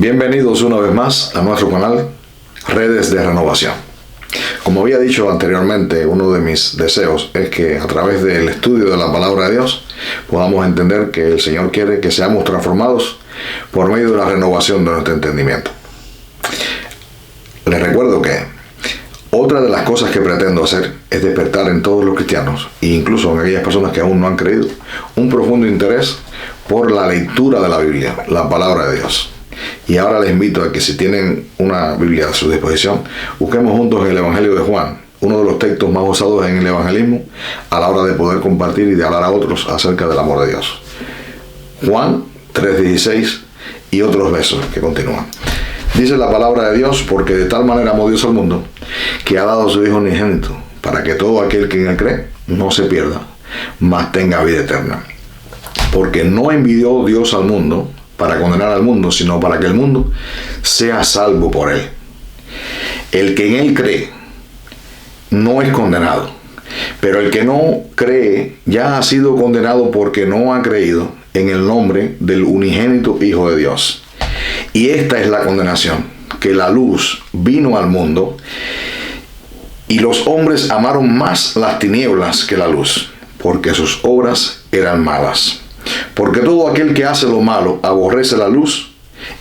Bienvenidos una vez más a nuestro canal Redes de Renovación. Como había dicho anteriormente, uno de mis deseos es que a través del estudio de la palabra de Dios podamos entender que el Señor quiere que seamos transformados por medio de la renovación de nuestro entendimiento. Les recuerdo que otra de las cosas que pretendo hacer es despertar en todos los cristianos, e incluso en aquellas personas que aún no han creído, un profundo interés por la lectura de la Biblia, la palabra de Dios. Y ahora les invito a que, si tienen una Biblia a su disposición, busquemos juntos el Evangelio de Juan, uno de los textos más usados en el evangelismo a la hora de poder compartir y de hablar a otros acerca del amor de Dios. Juan 3:16 y otros versos que continúan. Dice la palabra de Dios: porque de tal manera amó Dios al mundo, que ha dado a su Hijo unigénito, para que todo aquel que en él cree no se pierda, mas tenga vida eterna. Porque no envió Dios al mundo para condenar al mundo, sino para que el mundo sea salvo por él. El que en él cree no es condenado, pero el que no cree ya ha sido condenado porque no ha creído en el nombre del unigénito Hijo de Dios. Y esta es la condenación, que la luz vino al mundo y los hombres amaron más las tinieblas que la luz, porque sus obras eran malas. Porque todo aquel que hace lo malo aborrece la luz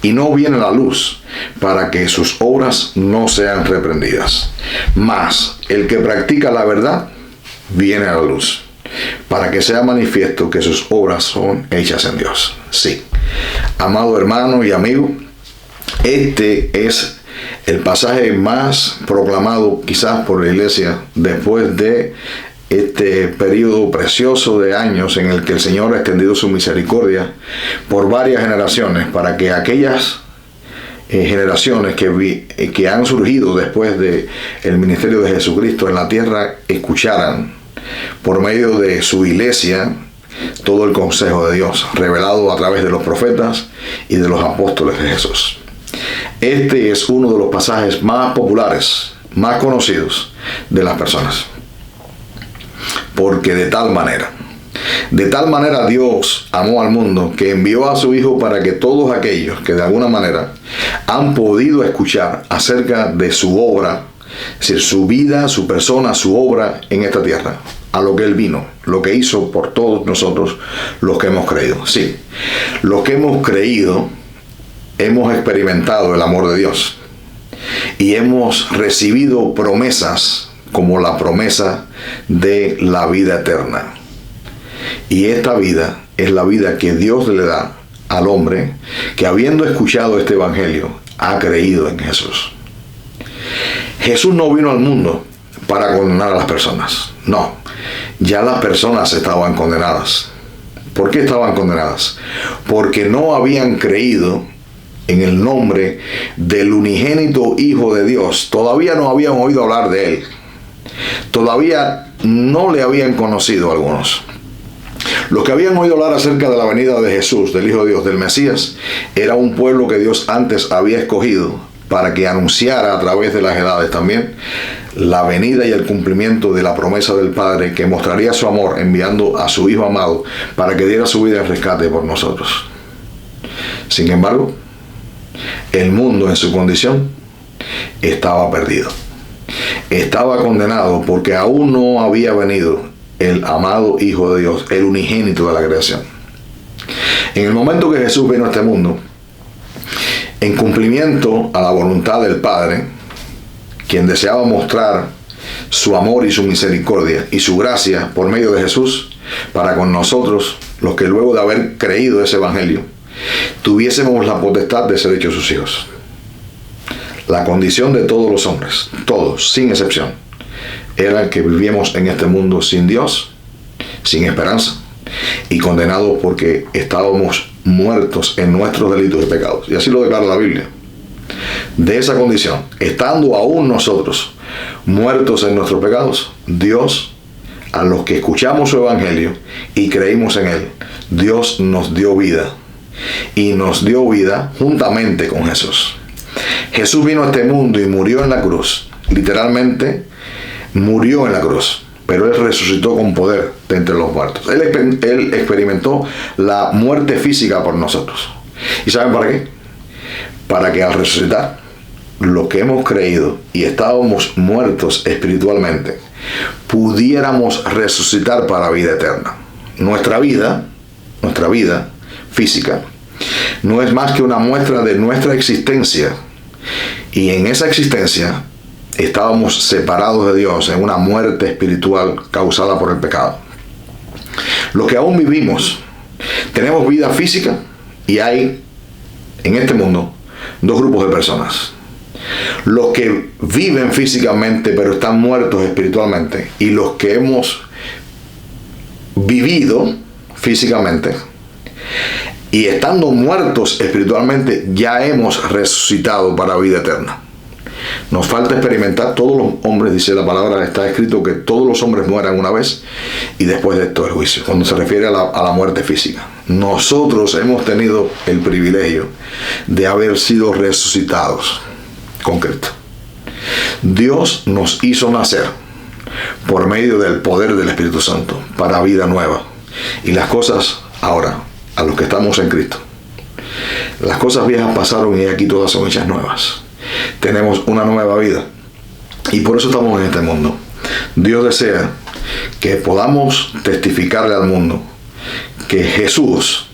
y no viene a la luz, para que sus obras no sean reprendidas. Mas el que practica la verdad viene a la luz, para que sea manifiesto que sus obras son hechas en Dios. Sí, amado hermano y amigo, este es el pasaje más proclamado quizás por la iglesia después de este periodo precioso de años en el que el Señor ha extendido su misericordia por varias generaciones, para que aquellas generaciones que han surgido después del ministerio de Jesucristo en la tierra escucharan por medio de su iglesia todo el consejo de Dios revelado a través de los profetas y de los apóstoles de Jesús. Este es uno de los pasajes más populares, más conocidos de las personas. Porque de tal manera Dios amó al mundo, que envió a su Hijo para que todos aquellos que de alguna manera han podido escuchar acerca de su obra, es decir, su vida, su persona, su obra en esta tierra, a lo que Él vino, lo que hizo por todos nosotros los que hemos creído. Sí, los que hemos creído hemos experimentado el amor de Dios y hemos recibido promesas como la promesa de la vida eterna. Y esta vida es la vida que Dios le da al hombre que, habiendo escuchado este evangelio, ha creído en Jesús. Jesús no vino al mundo para condenar a las personas. No, ya las personas estaban condenadas. ¿Por qué estaban condenadas? Porque no habían creído en el nombre del unigénito Hijo de Dios. Todavía no habían oído hablar de Él. Todavía no le habían conocido a algunos. Los que habían oído hablar acerca de la venida de Jesús, del Hijo de Dios, del Mesías, era un pueblo que Dios antes había escogido para que anunciara a través de las edades también la venida y el cumplimiento de la promesa del Padre, que mostraría su amor enviando a su Hijo amado para que diera su vida en rescate por nosotros. Sin embargo, el mundo en su condición estaba perdido. Estaba condenado porque aún no había venido el amado Hijo de Dios, el unigénito de la creación. En el momento que Jesús vino a este mundo, en cumplimiento a la voluntad del Padre, quien deseaba mostrar su amor y su misericordia y su gracia por medio de Jesús para con nosotros, los que luego de haber creído ese evangelio, tuviésemos la potestad de ser hechos sus hijos. La condición de todos los hombres, todos, sin excepción, era que vivíamos en este mundo sin Dios, sin esperanza y condenados porque estábamos muertos en nuestros delitos y pecados. Y así lo declara la Biblia. De esa condición, estando aún nosotros muertos en nuestros pecados, Dios, a los que escuchamos su evangelio y creímos en él, Dios nos dio vida. Y nos dio vida juntamente con Jesús. Jesús vino a este mundo y murió en la cruz. Literalmente murió en la cruz, pero Él resucitó con poder de entre los muertos. Él experimentó la muerte física por nosotros. ¿Y saben para qué? para que al resucitar, los que hemos creído y estábamos muertos espiritualmente, pudiéramos resucitar para vida eterna. Nuestra vida física, no es más que una muestra de nuestra existencia, y en esa existencia estábamos separados de Dios en una muerte espiritual causada por el pecado. Los que aún vivimos, tenemos vida física, y hay en este mundo dos grupos de personas: los que viven físicamente pero están muertos espiritualmente, y los que hemos vivido físicamente y estando muertos espiritualmente ya hemos resucitado para vida eterna. Nos falta experimentar, todos los hombres, dice la palabra, está escrito que todos los hombres mueran una vez y después de esto el juicio, cuando se refiere a la muerte física. Nosotros hemos tenido el privilegio de haber sido resucitados con Cristo. Dios nos hizo nacer por medio del poder del Espíritu Santo para vida nueva. Y las cosas ahora, a los que estamos en Cristo, las cosas viejas pasaron y aquí todas son hechas nuevas. Tenemos una nueva vida y por eso estamos en este mundo. Dios desea que podamos testificarle al mundo que Jesús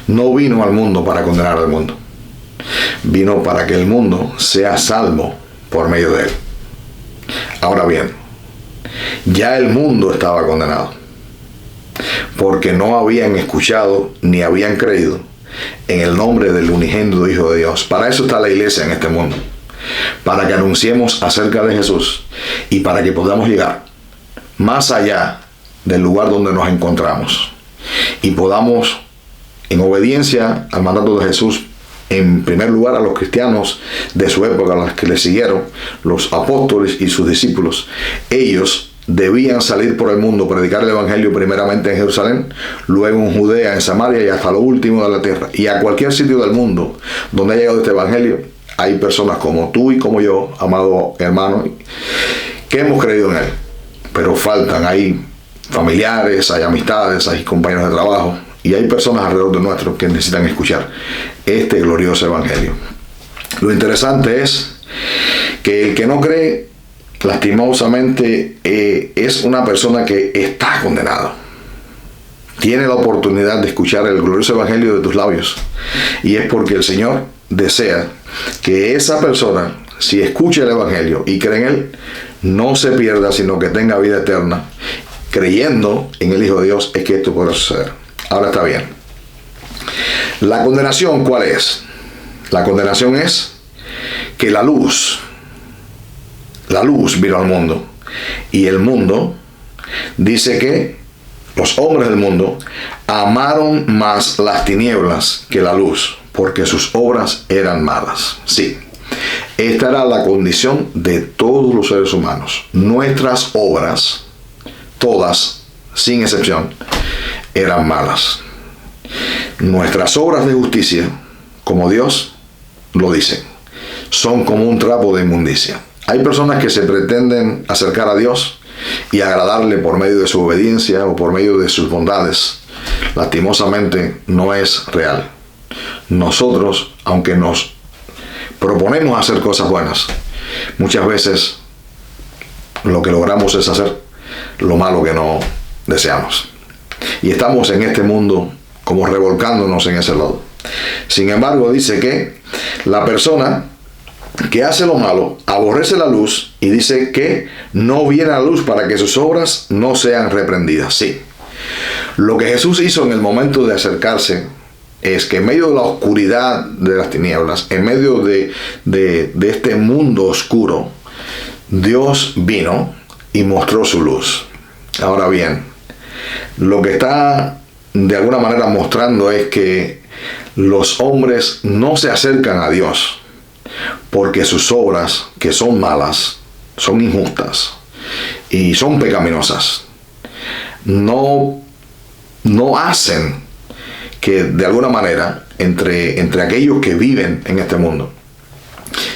no vino al mundo para condenar al mundo, vino para que el mundo sea salvo por medio de él. Ahora bien, ya el mundo estaba condenado porque no habían escuchado ni habían creído en el nombre del unigénito Hijo de Dios. Para eso está la iglesia en este mundo, para que anunciemos acerca de Jesús y para que podamos llegar más allá del lugar donde nos encontramos y podamos, en obediencia al mandato de Jesús, en primer lugar a los cristianos de su época, a los que le siguieron, los apóstoles y sus discípulos, ellos debían salir por el mundo, predicar el evangelio primeramente en Jerusalén, luego en Judea, en Samaria y hasta lo último de la tierra. Y a cualquier sitio del mundo donde haya llegado este evangelio, hay personas como tú y como yo, amado hermano, que hemos creído en él. Pero faltan, hay familiares, hay amistades, hay compañeros de trabajo y hay personas alrededor de nosotros que necesitan escuchar este glorioso evangelio. Lo interesante es que el que no cree, lastimosamente, es una persona que está condenada. Tiene la oportunidad de escuchar el glorioso evangelio de tus labios, y es porque el Señor desea que esa persona, si escucha el evangelio y cree en él, no se pierda, sino que tenga vida eterna. Creyendo en el Hijo de Dios es que esto podrá suceder. Ahora está bien. La condenación, ¿cuál es? La condenación es que la luz vino al mundo, y el mundo, dice que los hombres del mundo amaron más las tinieblas que la luz, porque sus obras eran malas. Sí, esta era la condición de todos los seres humanos. Nuestras obras, todas, sin excepción, eran malas. Nuestras obras de justicia, como Dios lo dice, son como un trapo de inmundicia. Hay personas que se pretenden acercar a Dios y agradarle por medio de su obediencia o por medio de sus bondades. Lastimosamente no es real. Nosotros, aunque nos proponemos hacer cosas buenas, muchas veces lo que logramos es hacer lo malo que no deseamos. Y estamos en este mundo como revolcándonos en ese lodo. Sin embargo, dice que la persona que hace lo malo aborrece la luz y dice que no viene a la luz para que sus obras no sean reprendidas. Sí, lo que Jesús hizo en el momento de acercarse es que en medio de la oscuridad de las tinieblas, en medio de este mundo oscuro, Dios vino y mostró su luz. Ahora bien, lo que está de alguna manera mostrando es que los hombres no se acercan a Dios porque sus obras, que son malas, son injustas y son pecaminosas, no hacen que de alguna manera entre aquellos que viven en este mundo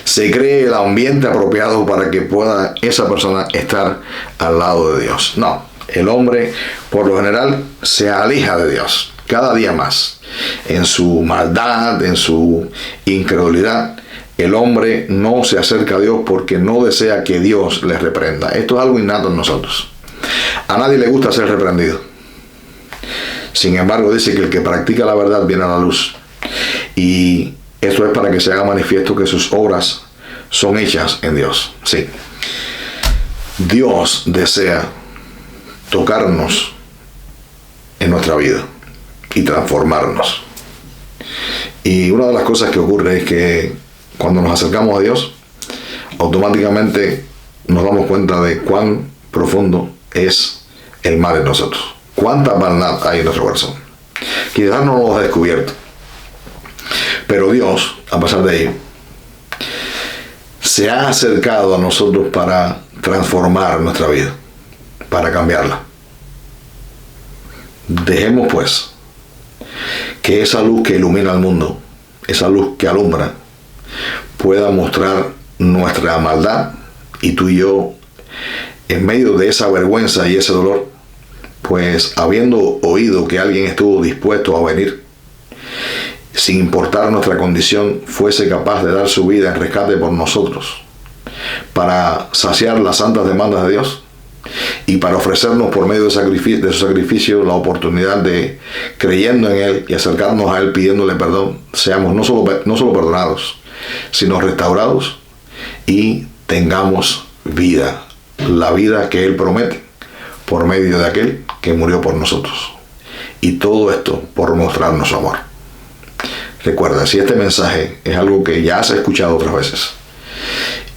se cree el ambiente apropiado para que pueda esa persona estar al lado de Dios. No, el hombre por lo general se aleja de Dios. cada día más, en su maldad, en su incredulidad, el hombre no se acerca a Dios porque no desea que Dios les reprenda. Esto es algo innato en nosotros. A nadie le gusta ser reprendido. Sin embargo, dice que el que practica la verdad viene a la luz. Y esto es para que se haga manifiesto que sus obras son hechas en Dios. Sí. Dios desea tocarnos en nuestra vida y transformarnos. Y una de las cosas que ocurre es que cuando nos acercamos a Dios, automáticamente nos damos cuenta de cuán profundo es el mal en nosotros. Cuánta maldad hay en nuestro corazón. Quizás no lo hemos descubierto. Pero Dios, a pesar de ello, se ha acercado a nosotros para transformar nuestra vida, para cambiarla. Dejemos pues que esa luz que ilumina al mundo, esa luz que alumbra, pueda mostrar nuestra maldad, y tú y yo, en medio de esa vergüenza y ese dolor, pues habiendo oído que alguien estuvo dispuesto a venir, sin importar nuestra condición, fuese capaz de dar su vida en rescate por nosotros, para saciar las santas demandas de Dios y para ofrecernos por medio de su sacrificio la oportunidad de, creyendo en Él y acercarnos a Él pidiéndole perdón, seamos no solo perdonados, sino restaurados y tengamos vida, la vida que Él promete por medio de aquel que murió por nosotros. Y todo esto por mostrarnos su amor. Recuerda, si este mensaje es algo que ya has escuchado otras veces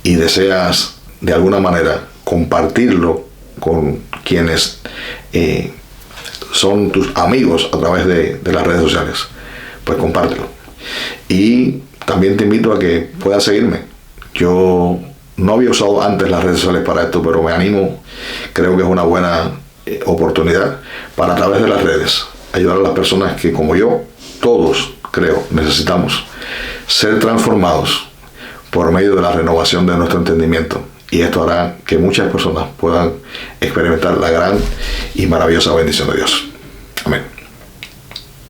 y deseas de alguna manera compartirlo con quienes son tus amigos a través de las redes sociales, pues compártelo. Y también te invito a que puedas seguirme. Yo no había usado antes las redes sociales para esto, pero me animo, creo que es una buena oportunidad para, a través de las redes, ayudar a las personas que, como yo, todos creo necesitamos ser transformados por medio de la renovación de nuestro entendimiento, y esto hará que muchas personas puedan experimentar la gran y maravillosa bendición de Dios. Amén.